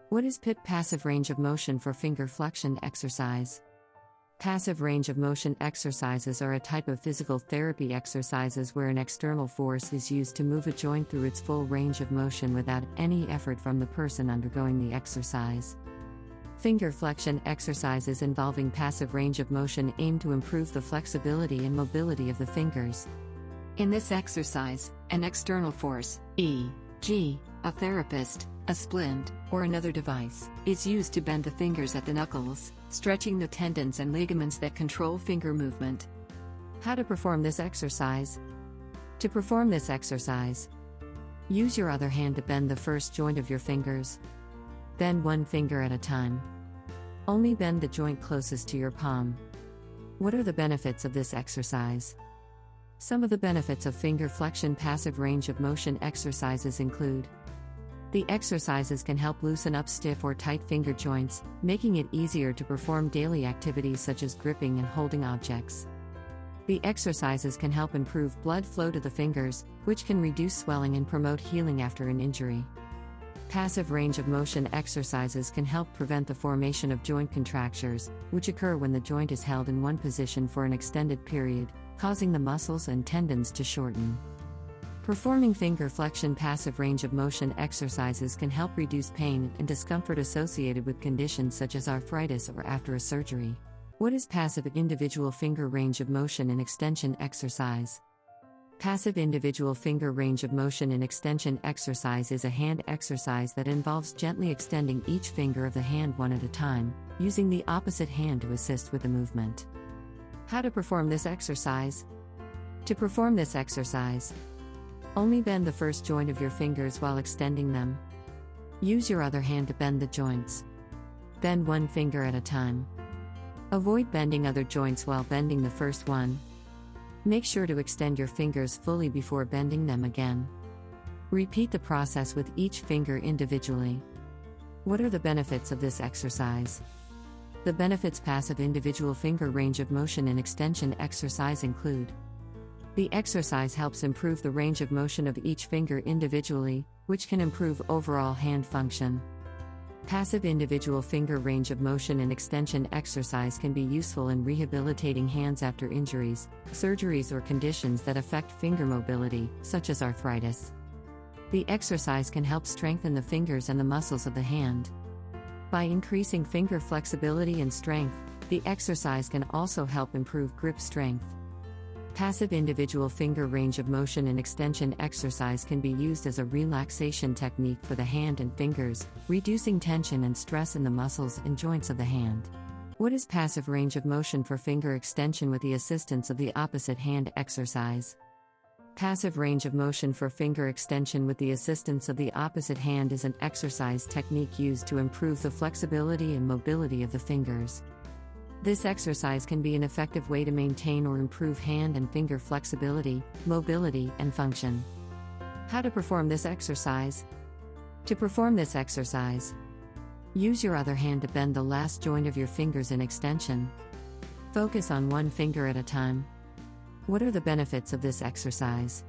What is PIP passive range of motion for finger flexion exercise? Passive range of motion exercises are a type of physical therapy exercises where an external force is used to move a joint through its full range of motion without any effort from the person undergoing the exercise. Finger flexion exercises involving passive range of motion aim to improve the flexibility and mobility of the fingers. In this exercise, an external force, e.g., a therapist, a splint, or another device, is used to bend the fingers at the knuckles, stretching the tendons and ligaments that control finger movement. How to perform this exercise? To perform this exercise, use your other hand to bend the first joint of your fingers. Bend one finger at a time. Only bend the joint closest to your palm. What are the benefits of this exercise? Some of the benefits of finger flexion passive range of motion exercises include: the exercises can help loosen up stiff or tight finger joints, making it easier to perform daily activities such as gripping and holding objects. The exercises can help improve blood flow to the fingers, which can reduce swelling and promote healing after an injury. Passive range of motion exercises can help prevent the formation of joint contractures, which occur when the joint is held in one position for an extended period, causing the muscles and tendons to shorten. Performing finger flexion passive range of motion exercises can help reduce pain and discomfort associated with conditions such as arthritis or after a surgery. What is passive individual finger range of motion and extension exercise? Passive individual finger range of motion and extension exercise is a hand exercise that involves gently extending each finger of the hand one at a time, using the opposite hand to assist with the movement. How to perform this exercise? To perform this exercise, only bend the first joint of your fingers while extending them. Use your other hand to bend the joints. Bend one finger at a time. Avoid bending other joints while bending the first one. Make sure to extend your fingers fully before bending them again. Repeat the process with each finger individually. What are the benefits of this exercise? The benefits passive individual finger range of motion and extension exercise include: the exercise helps improve the range of motion of each finger individually, which can improve overall hand function. Passive individual finger range of motion and extension exercise can be useful in rehabilitating hands after injuries, surgeries, or conditions that affect finger mobility, such as arthritis. The exercise can help strengthen the fingers and the muscles of the hand. By increasing finger flexibility and strength, the exercise can also help improve grip strength. Passive individual finger range of motion and extension exercise can be used as a relaxation technique for the hand and fingers, reducing tension and stress in the muscles and joints of the hand. What is passive range of motion for finger extension with the assistance of the opposite hand exercise? Passive range of motion for finger extension with the assistance of the opposite hand is an exercise technique used to improve the flexibility and mobility of the fingers. This exercise can be an effective way to maintain or improve hand and finger flexibility, mobility, and function. How to perform this exercise? To perform this exercise, use your other hand to bend the last joint of your fingers in extension. Focus on one finger at a time. What are the benefits of this exercise?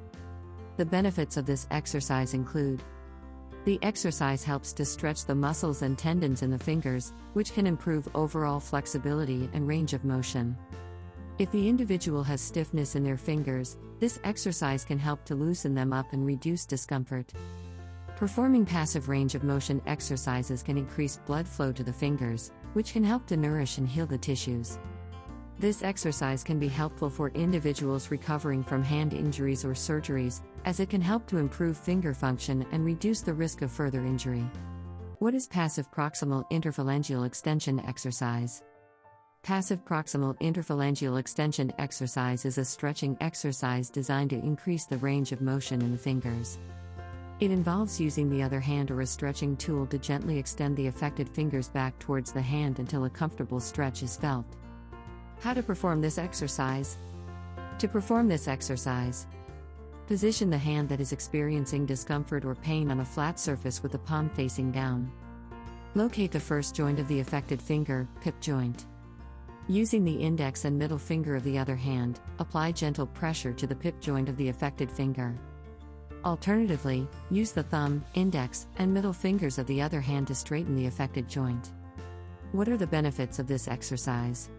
The benefits of this exercise include: the exercise helps to stretch the muscles and tendons in the fingers, which can improve overall flexibility and range of motion. If the individual has stiffness in their fingers, this exercise can help to loosen them up and reduce discomfort. Performing passive range of motion exercises can increase blood flow to the fingers, which can help to nourish and heal the tissues. This exercise can be helpful for individuals recovering from hand injuries or surgeries, as it can help to improve finger function and reduce the risk of further injury. What is passive proximal interphalangeal extension exercise? Passive proximal interphalangeal extension exercise is a stretching exercise designed to increase the range of motion in the fingers. It involves using the other hand or a stretching tool to gently extend the affected fingers back towards the hand until a comfortable stretch is felt. How to perform this exercise? To perform this exercise, position the hand that is experiencing discomfort or pain on a flat surface with the palm facing down. Locate the first joint of the affected finger, pip joint. Using the index and middle finger of the other hand, apply gentle pressure to the pip joint of the affected finger. Alternatively, use the thumb, index, and middle fingers of the other hand to straighten the affected joint. What are the benefits of this exercise?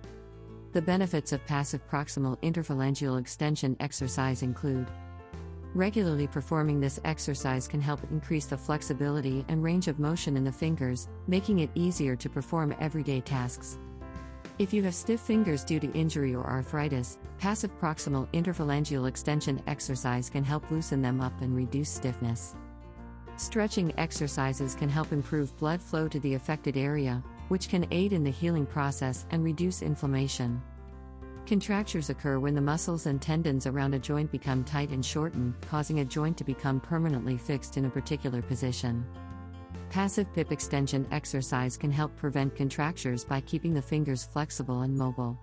The benefits of passive proximal interphalangeal extension exercise include: regularly performing this exercise can help increase the flexibility and range of motion in the fingers, making it easier to perform everyday tasks. If you have stiff fingers due to injury or arthritis, passive proximal interphalangeal extension exercise can help loosen them up and reduce stiffness. Stretching exercises can help improve blood flow to the affected area, which can aid in the healing process and reduce inflammation. Contractures occur when the muscles and tendons around a joint become tight and shorten, causing a joint to become permanently fixed in a particular position. Passive PIP extension exercise can help prevent contractures by keeping the fingers flexible and mobile.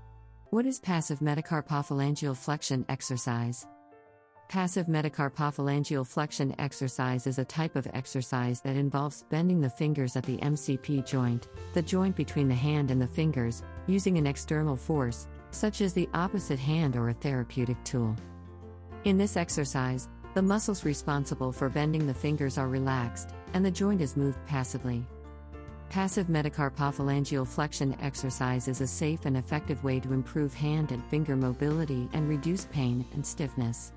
What is passive metacarpophalangeal flexion exercise? Passive metacarpophalangeal flexion exercise is a type of exercise that involves bending the fingers at the MCP joint, the joint between the hand and the fingers, using an external force, such as the opposite hand or a therapeutic tool. In this exercise, the muscles responsible for bending the fingers are relaxed, and the joint is moved passively. Passive metacarpophalangeal flexion exercise is a safe and effective way to improve hand and finger mobility and reduce pain and stiffness.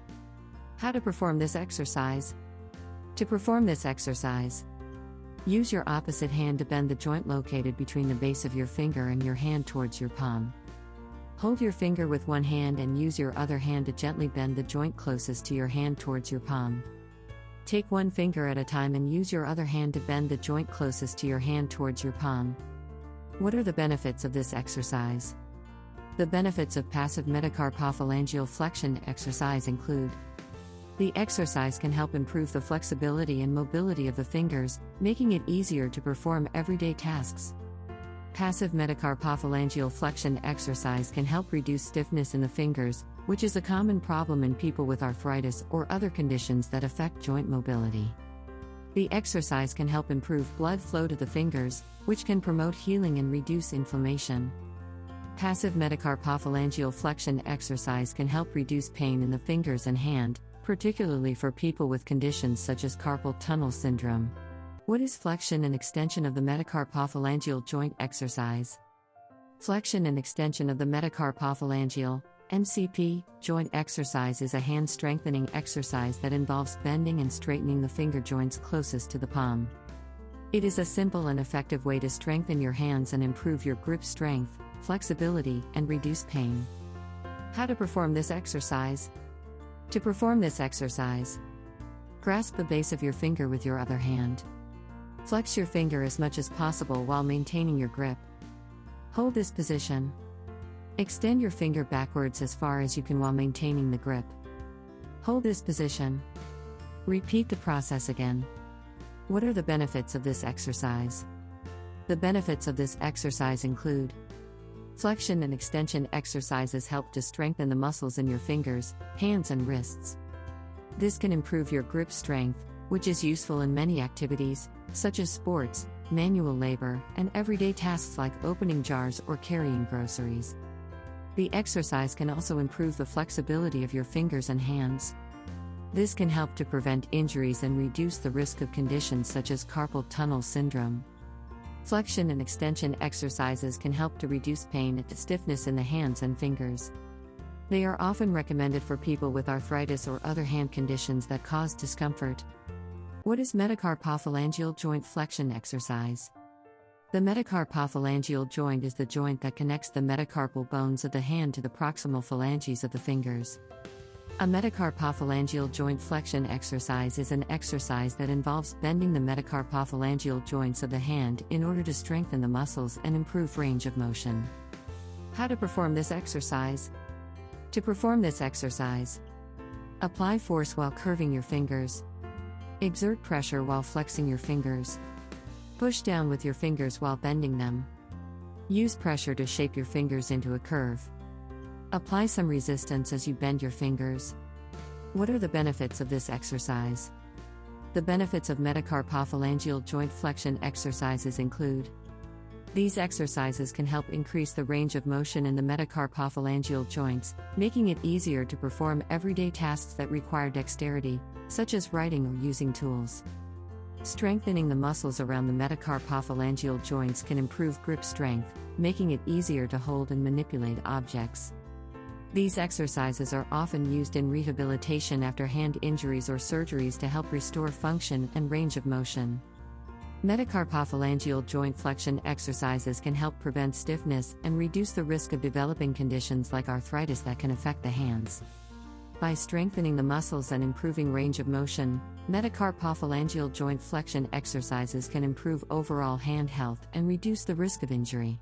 How to perform this exercise? To perform this exercise, use your opposite hand to bend the joint located between the base of your finger and your hand towards your palm. Hold your finger with one hand and use your other hand to gently bend the joint closest to your hand towards your palm. Take one finger at a time and use your other hand to bend the joint closest to your hand towards your palm. What are the benefits of this exercise? The benefits of passive metacarpophalangeal flexion exercise include: the exercise can help improve the flexibility and mobility of the fingers, making it easier to perform everyday tasks. Passive metacarpophalangeal flexion exercise can help reduce stiffness in the fingers, which is a common problem in people with arthritis or other conditions that affect joint mobility. The exercise can help improve blood flow to the fingers, which can promote healing and reduce inflammation. Passive metacarpophalangeal flexion exercise can help reduce pain in the fingers and hand, particularly for people with conditions such as carpal tunnel syndrome. What is flexion and extension of the metacarpophalangeal joint exercise? Flexion and extension of the metacarpophalangeal (MCP) joint exercise is a hand strengthening exercise that involves bending and straightening the finger joints closest to the palm. It is a simple and effective way to strengthen your hands and improve your grip strength, flexibility, and reduce pain. How to perform this exercise? To perform this exercise, grasp the base of your finger with your other hand. Flex your finger as much as possible while maintaining your grip. Hold this position. Extend your finger backwards as far as you can while maintaining the grip. Hold this position. Repeat the process again. What are the benefits of this exercise? The benefits of this exercise include: flexion and extension exercises help to strengthen the muscles in your fingers, hands, and wrists. This can improve your grip strength, which is useful in many activities, such as sports, manual labor, and everyday tasks like opening jars or carrying groceries. The exercise can also improve the flexibility of your fingers and hands. This can help to prevent injuries and reduce the risk of conditions such as carpal tunnel syndrome. Flexion and extension exercises can help to reduce pain and stiffness in the hands and fingers. They are often recommended for people with arthritis or other hand conditions that cause discomfort. What is metacarpophalangeal joint flexion exercise? The metacarpophalangeal joint is the joint that connects the metacarpal bones of the hand to the proximal phalanges of the fingers. A metacarpophalangeal joint flexion exercise is an exercise that involves bending the metacarpophalangeal joints of the hand in order to strengthen the muscles and improve range of motion. How to perform this exercise? To perform this exercise, apply force while curving your fingers. Exert pressure while flexing your fingers. Push down with your fingers while bending them. Use pressure to shape your fingers into a curve. Apply some resistance as you bend your fingers. What are the benefits of this exercise? The benefits of metacarpophalangeal joint flexion exercises include: These exercises can help increase the range of motion in the metacarpophalangeal joints, making it easier to perform everyday tasks that require dexterity, such as writing or using tools. Strengthening the muscles around the metacarpophalangeal joints can improve grip strength, making it easier to hold and manipulate objects. These exercises are often used in rehabilitation after hand injuries or surgeries to help restore function and range of motion. Metacarpophalangeal joint flexion exercises can help prevent stiffness and reduce the risk of developing conditions like arthritis that can affect the hands. By strengthening the muscles and improving range of motion, metacarpophalangeal joint flexion exercises can improve overall hand health and reduce the risk of injury.